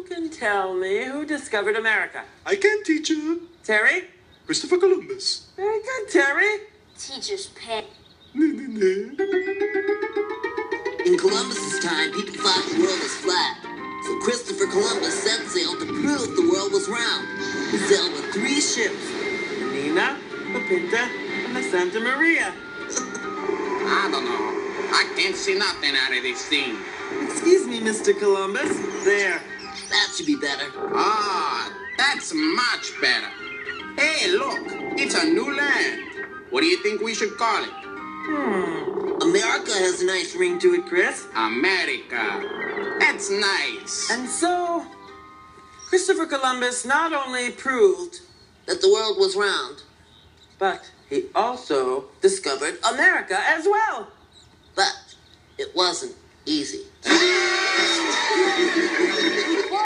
can tell me who discovered America? I can, teacher. Terry? Christopher Columbus. Very good, Terry. Teacher's pet. Na-na-na. In Columbus's time, people thought the world was flat. So Christopher Columbus set sail to prove the world was round. He sailed with 3 ships. The Nina, the Pinta, and the Santa Maria. I don't know. I can't see nothing out of this thing. Excuse me, Mr. Columbus. There. That should be better. Ah, that's much better. Hey, look, it's a new land. What do you think we should call it? America has a nice ring to it, Chris? America. That's nice. And so, Christopher Columbus not only proved, that the world was round. but he also discovered America as well. But it wasn't easy.